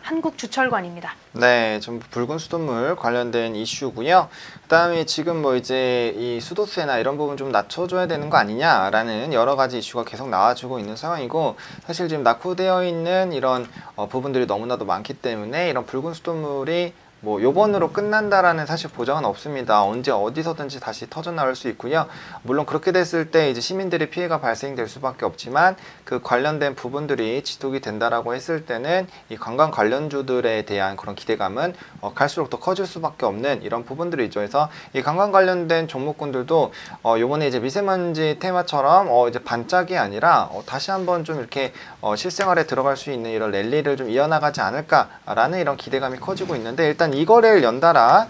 한국주철관입니다. 네, 전부 붉은 수돗물 관련된 이슈고요. 그다음에 지금 뭐 이제 이 수도세나 이런 부분 좀 낮춰줘야 되는 거 아니냐라는 여러 가지 이슈가 계속 나와주고 있는 상황이고, 사실 지금 낙후되어 있는 이런 부분들이 너무나도 많기 때문에 이런 붉은 수돗물이 뭐 요번으로 끝난다라는 사실 보장은 없습니다. 언제 어디서든지 다시 터져 나올 수 있고요. 물론 그렇게 됐을 때 이제 시민들의 피해가 발생될 수밖에 없지만, 그 관련된 부분들이 지속이 된다라고 했을 때는 이 관광 관련주들에 대한 그런 기대감은 갈수록 더 커질 수밖에 없는 이런 부분들이 있죠. 그래서 이 관광 관련된 종목군들도 요번에 이제 미세먼지 테마처럼 이제 반짝이 아니라 다시 한번 좀 이렇게 실생활에 들어갈 수 있는 이런 랠리를 좀 이어나가지 않을까라는 이런 기대감이 커지고 있는데, 일단 이 거래일 연달아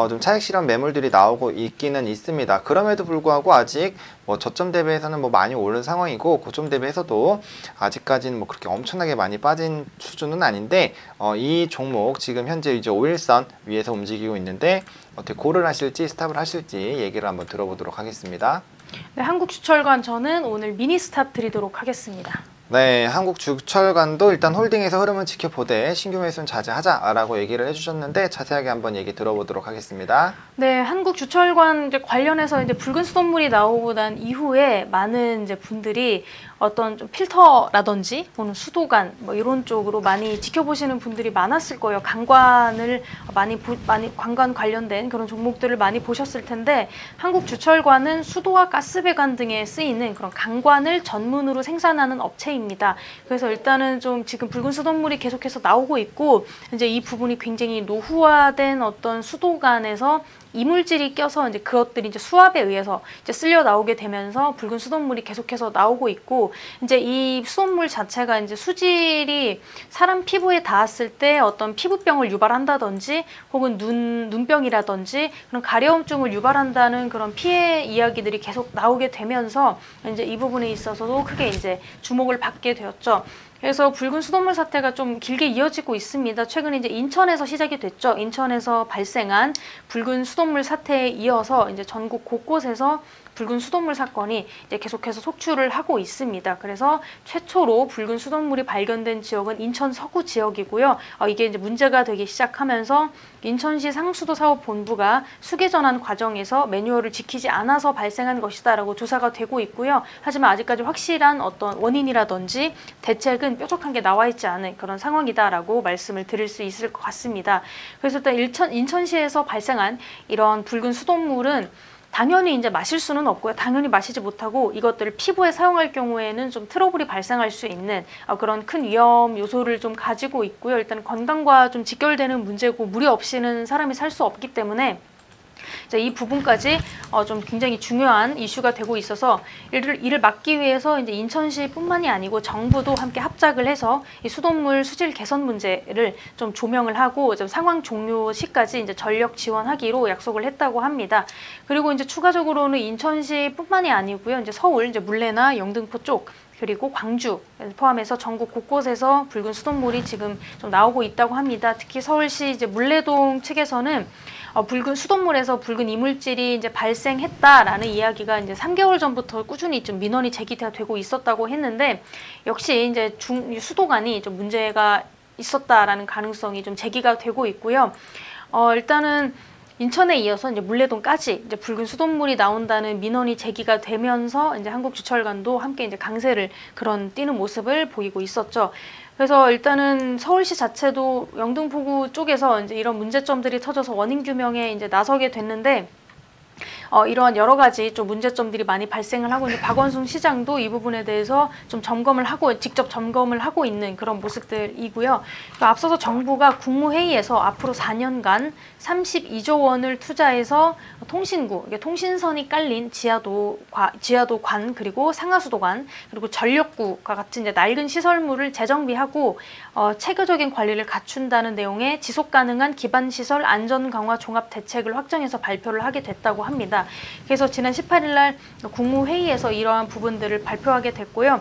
좀 차익 실현 매물들이 나오고 있기는 있습니다. 그럼에도 불구하고 아직 뭐 저점 대비해서는 뭐 많이 오른 상황이고, 고점 대비해서도 아직까지는 뭐 그렇게 엄청나게 많이 빠진 수준은 아닌데, 이 종목 지금 현재 이제 5일선 위에서 움직이고 있는데 어떻게 고를 하실지 스탑을 하실지 얘기를 한번 들어보도록 하겠습니다. 네, 한국주철관 저는 오늘 미니 스탑 드리도록 하겠습니다. 네, 한국주철관도 일단 홀딩에서 흐름을 지켜보되 신규 매수는 자제하자라고 얘기를 해주셨는데, 자세하게 한번 얘기 들어보도록 하겠습니다. 네, 한국주철관 관련해서 이제 붉은 수돗물이 나오고 난 이후에 많은 이제 분들이 어떤 좀 필터라든지 또는 수도관 뭐 이런 쪽으로 많이 지켜보시는 분들이 많았을 거예요. 관광을 많이 관광 관련된 그런 종목들을 많이 보셨을 텐데, 한국주철관은 수도와 가스배관 등에 쓰이는 그런 관광을 전문으로 생산하는 업체입니다. 그래서 일단은 좀 지금 붉은 수돗물이 계속해서 나오고 있고, 이제 이 부분이 굉장히 노후화된 어떤 수도관에서 이물질이 껴서 이제 그것들이 이제 수압에 의해서 이제 쓸려 나오게 되면서 붉은 수돗물이 계속해서 나오고 있고, 이제 이 수돗물 자체가 이제 수질이 사람 피부에 닿았을 때 어떤 피부병을 유발한다든지 혹은 눈병이라든지 그런 가려움증을 유발한다는 그런 피해 이야기들이 계속 나오게 되면서 이제 이 부분에 있어서도 크게 이제 주목을 받게 되었죠. 그래서 붉은 수돗물 사태가 좀 길게 이어지고 있습니다. 최근에 이제 인천에서 시작이 됐죠. 인천에서 발생한 붉은 수돗물 사태에 이어서 이제 전국 곳곳에서 붉은 수돗물 사건이 이제 계속해서 속출을 하고 있습니다. 그래서 최초로 붉은 수돗물이 발견된 지역은 인천 서구 지역이고요. 이게 이제 문제가 되기 시작하면서 인천시 상수도 사업본부가 수계 전환 과정에서 매뉴얼을 지키지 않아서 발생한 것이다라고 조사가 되고 있고요. 하지만 아직까지 확실한 어떤 원인이라든지 대책은 뾰족한 게 나와 있지 않은 그런 상황이다라고 말씀을 드릴 수 있을 것 같습니다. 그래서 일단 인천시에서 발생한 이런 붉은 수돗물은 당연히 이제 마실 수는 없고요. 당연히 마시지 못하고 이것들을 피부에 사용할 경우에는 좀 트러블이 발생할 수 있는 그런 큰 위험 요소를 좀 가지고 있고요. 일단 건강과 좀 직결되는 문제고 무리 없이는 사람이 살 수 없기 때문에 이 부분까지 좀 굉장히 중요한 이슈가 되고 있어서 이를 막기 위해서 이제 인천시뿐만이 아니고 정부도 함께 합작을 해서 이 수돗물 수질 개선 문제를 좀 조명을 하고 좀 상황 종료 시까지 이제 전력 지원하기로 약속을 했다고 합니다. 그리고 이제 추가적으로는 인천시뿐만이 아니고요. 이제 서울, 이제 물레나 영등포 쪽, 그리고 광주 포함해서 전국 곳곳에서 붉은 수돗물이 지금 좀 나오고 있다고 합니다. 특히 서울시 이제 물레동 측에서는 붉은 수돗물에서 붉은 이물질이 이제 발생했다라는 이야기가 이제 3개월 전부터 꾸준히 좀 민원이 제기되고 있었다고 했는데, 역시 이제 수도관이 좀 문제가 있었다라는 가능성이 좀 제기가 되고 있고요. 일단은 인천에 이어서 이제 물레동까지 이제 붉은 수돗물이 나온다는 민원이 제기가 되면서 이제 한국주철관도 함께 이제 강세를 띄는 모습을 보이고 있었죠. 그래서 일단은 서울시 자체도 영등포구 쪽에서 이제 이런 문제점들이 터져서 원인 규명에 이제 나서게 됐는데, 이러한 여러 가지 좀 문제점들이 많이 발생을 하고 있는 박원순 시장도 이 부분에 대해서 좀 직접 점검을 하고 있는 그런 모습들이고요. 앞서서 정부가 국무회의에서 앞으로 4년간 32조 원을 투자해서 통신구, 통신선이 깔린 지하도관 그리고 상하수도관 그리고 전력구가 같은 이제 낡은 시설물을 재정비하고 체계적인 관리를 갖춘다는 내용의 지속 가능한 기반 시설 안전 강화 종합 대책을 확정해서 발표를 하게 됐다고 합니다. 그래서 지난 18일 날 국무회의에서 이러한 부분들을 발표하게 됐고요.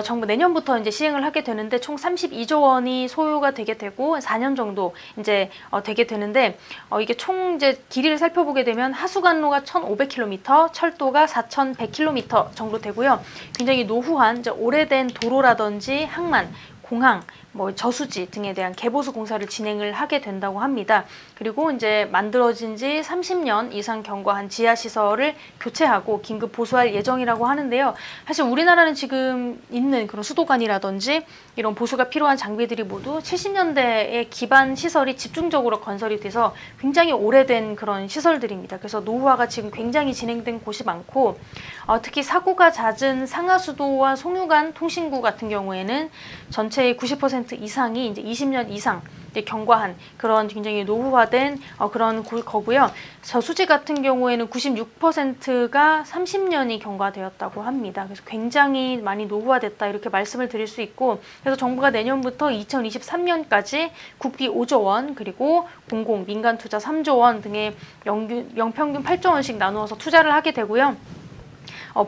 정부 내년부터 이제 시행을 하게 되는데 총 32조 원이 소요가 되게 되고 4년 정도 이제 되게 되는데, 이게 총 이제 길이를 살펴보게 되면 하수관로가 1,500km, 철도가 4,100km 정도 되고요. 굉장히 노후한 이제 오래된 도로라든지 항만, 공항, 뭐 저수지 등에 대한 개보수 공사를 진행을 하게 된다고 합니다. 그리고 이제 만들어진 지 30년 이상 경과한 지하 시설을 교체하고 긴급 보수할 예정이라고 하는데요. 사실 우리나라는 지금 있는 그런 수도관이라든지 이런 보수가 필요한 장비들이 모두 70년대의 기반 시설이 집중적으로 건설이 돼서 굉장히 오래된 그런 시설들입니다. 그래서 노후화가 지금 굉장히 진행된 곳이 많고 특히 사고가 잦은 상하수도와 송유관 통신구 같은 경우에는 전체의 90% 이상이 이제 20년 이상 경과한 그런 굉장히 노후화된 그런 거고요. 저수지 같은 경우에는 96%가 30년이 경과되었다고 합니다. 그래서 굉장히 많이 노후화됐다 이렇게 말씀을 드릴 수 있고, 그래서 정부가 내년부터 2023년까지 국비 5조 원 그리고 공공 민간 투자 3조 원 등의 연평균 8조 원씩 나누어서 투자를 하게 되고요.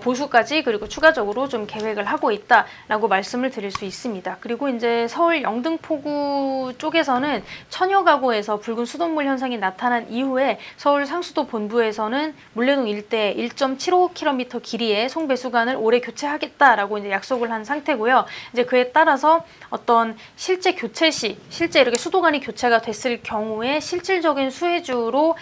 보수까지 그리고 추가적으로 좀 계획을 하고 있다라고 말씀을 드릴 수 있습니다. 그리고 이제 서울 영등포구 쪽에서는 천여 가구에서 붉은 수돗물 현상이 나타난 이후에 서울 상수도 본부에서는 물레동 일대 1.75km 길이의 송배수관을 올해 교체하겠다라고 이제 약속을 한 상태고요. 이제 그에 따라서 어떤 실제 교체 시, 실제 이렇게 수도관이 교체가 됐을 경우에 실질적인 수혜주로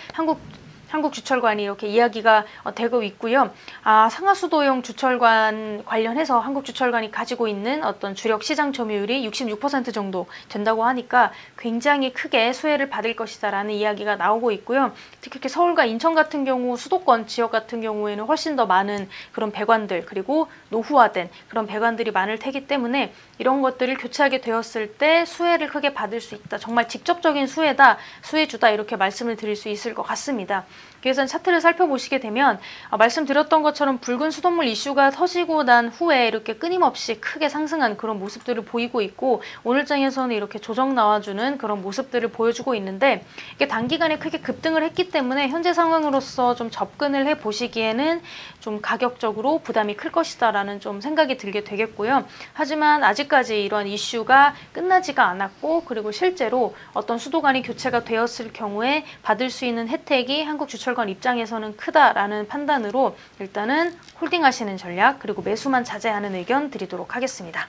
한국주철관이 이렇게 이야기가 되고 있고요. 상하수도용 주철관 관련해서 한국주철관이 가지고 있는 어떤 주력 시장 점유율이 66% 정도 된다고 하니까 굉장히 크게 수혜를 받을 것이다라는 이야기가 나오고 있고요. 특히 서울과 인천 같은 경우 수도권 지역 같은 경우에는 훨씬 더 많은 그런 배관들 그리고 노후화된 그런 배관들이 많을 테기 때문에 이런 것들을 교체하게 되었을 때 수혜를 크게 받을 수 있다. 정말 직접적인 수혜다, 수혜주다 이렇게 말씀을 드릴 수 있을 것 같습니다. 그래서 차트를 살펴보시게 되면 말씀드렸던 것처럼 붉은 수돗물 이슈가 터지고 난 후에 이렇게 끊임없이 크게 상승한 그런 모습들을 보이고 있고, 오늘장에서는 이렇게 조정 나와주는 그런 모습들을 보여주고 있는데, 이게 단기간에 크게 급등을 했기 때문에 현재 상황으로서 좀 접근을 해보시기에는 좀 가격적으로 부담이 클 것이다 라는 좀 생각이 들게 되겠고요. 하지만 아직까지 이런 이슈가 끝나지가 않았고, 그리고 실제로 어떤 수도관이 교체가 되었을 경우에 받을 수 있는 혜택이 한국주철관 입장에서는 크다라는 판단으로 일단은 홀딩하시는 전략 그리고 매수만 자제하는 의견 드리도록 하겠습니다.